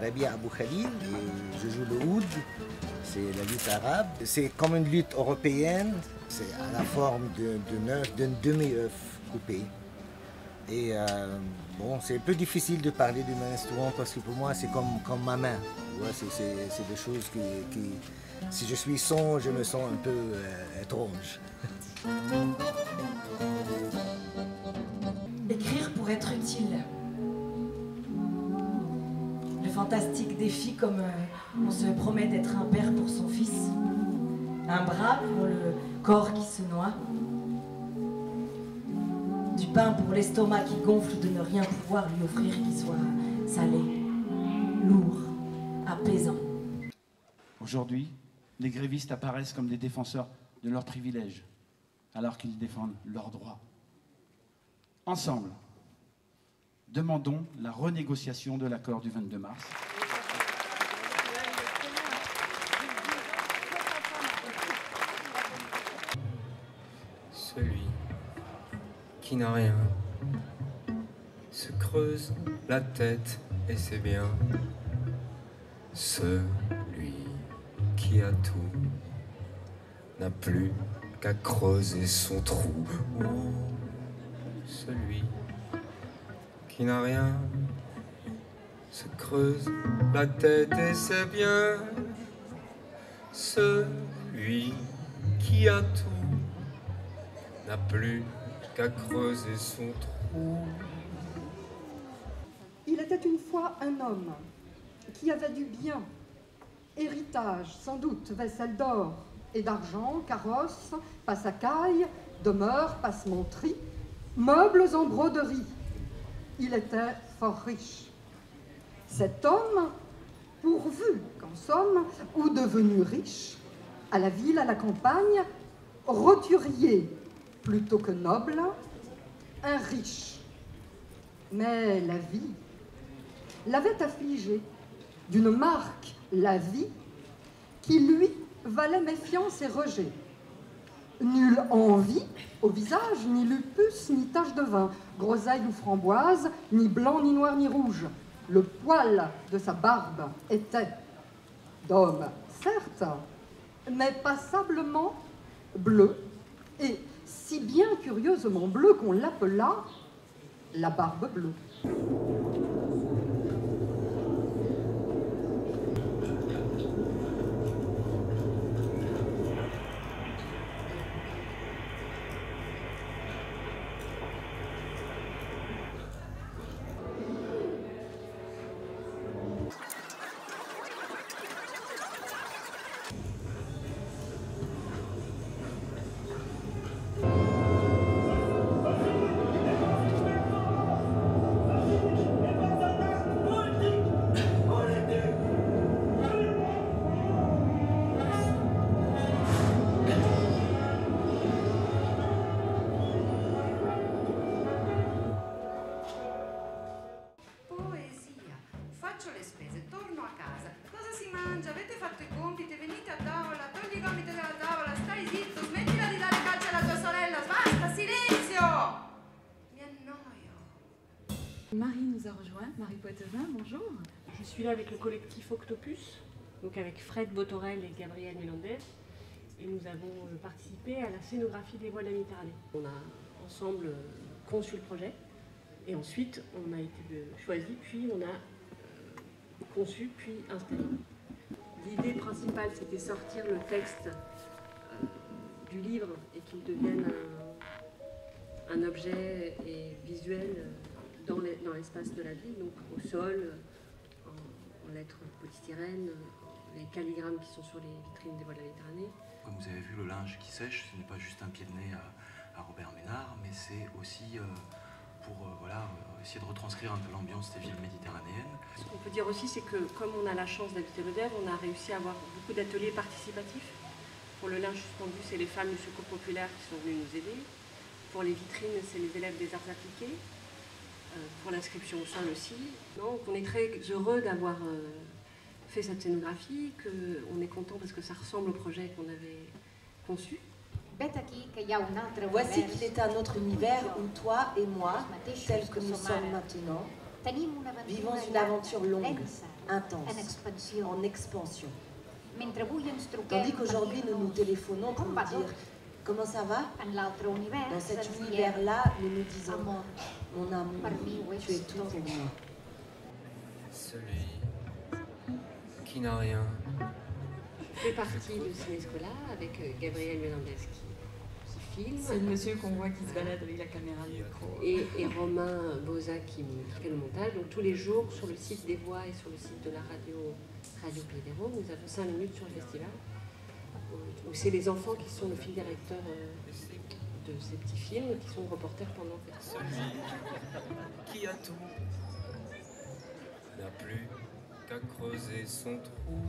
Rabia Abou Khalil et je joue le oud. C'est la lutte arabe. C'est comme une lutte européenne. C'est à la forme d'un demi-œuf coupé. Et bon, c'est un peu difficile de parler de mon instrument parce que pour moi, c'est comme ma main. Ouais, c'est des choses qui, si je suis son, je me sens un peu étrange. Écrire pour être utile. Le fantastique défi comme on se promet d'être un père pour son fils. Un bras pour le corps qui se noie. Du pain pour l'estomac qui gonfle de ne rien pouvoir lui offrir qui soit salé, lourd, apaisant. Aujourd'hui, les grévistes apparaissent comme des défenseurs de leurs privilèges, alors qu'ils défendent leurs droits. Ensemble, demandons la renégociation de l'accord du 22 mars. Celui qui n'a rien se creuse la tête et c'est bien. Celui qui a tout n'a plus qu'à creuser son trou. Ou celui qui n'a rien se creuse la tête et c'est bien. Celui qui a tout n'a plus qu'à creuser son trou. Il était une fois un homme qui avait du bien, héritage, sans doute, vaisselle d'or et d'argent, carrosse, passacaille, demeure, passementerie, meubles en broderie. Il était fort riche. Cet homme, pourvu qu'en somme, ou devenu riche, à la ville, à la campagne, roturier plutôt que noble, un riche. Mais la vie l'avait affligé d'une marque, la vie, qui lui valait méfiance et rejet. Nulle envie au visage, ni lupus, ni tache de vin, groseille ou framboise, ni blanc, ni noir, ni rouge. Le poil de sa barbe était d'homme, certes, mais passablement bleu, et si bien curieusement bleu qu'on l'appela la barbe bleue. Faccio le spese, torno a casa. Cosa si mangia? Avete fatto i compiti? Venite a tavola, togli i gomiti dalla tavola, stai zitto, smettila di dare calcio alla tua sorella, basta, silenzio! Mi annoio. Marie nous a rejoint, Marie Poitevin, bonjour. Je suis là avec le collectif Octopus, donc avec Fred Botorel et Gabriel Mélandez, et nous avons participé à la scénographie des Voix de la Méditerranée. On a ensemble conçu le projet, et ensuite on a été choisi, puis on a conçu puis installé. L'idée principale, c'était sortir le texte du livre et qu'il devienne un objet et visuel dans l'espace de la ville, donc au sol, en lettres polystyrène, les calligrammes qui sont sur les vitrines des Voix de la Méditerranée. Comme vous avez vu, le linge qui sèche, ce n'est pas juste un pied de nez à Robert Ménard, mais c'est aussi pour essayer de retranscrire un peu l'ambiance des villes méditerranéennes. Ce qu'on peut dire aussi, c'est que comme on a la chance d'habiter le Dev, on a réussi à avoir beaucoup d'ateliers participatifs. Pour le linge suspendu, c'est les femmes du secours populaire qui sont venues nous aider. Pour les vitrines, c'est les élèves des arts appliqués. Pour l'inscription au sol aussi. Donc on est très heureux d'avoir fait cette scénographie, qu'on est content parce que ça ressemble au projet qu'on avait conçu. Voici qu'il est un autre univers où toi et moi, tels que nous sommes maintenant, Vivons une aventure longue, intense, en expansion. Tandis qu'aujourd'hui nous nous téléphonons pour nous dire comment ça va. Dans cet univers-là, nous nous disons mon amour, tu es tout pour moi. Celui qui n'a rien. Je fais partie de Cinescola avec Gabriel Mélandès qui filme. C'est le monsieur qu'on voit qui se balade avec la caméra de micro. Et Romain Boza qui fait le montage. Donc tous les jours sur le site des Voix et sur le site de la radio Pays des Rhônes, nous avons 5 minutes sur le festival. Où c'est les enfants qui sont le fil directeur de ces petits films, qui sont reporters pendant le festival. Celui qui a tout n'a plus qu'à creuser son trou.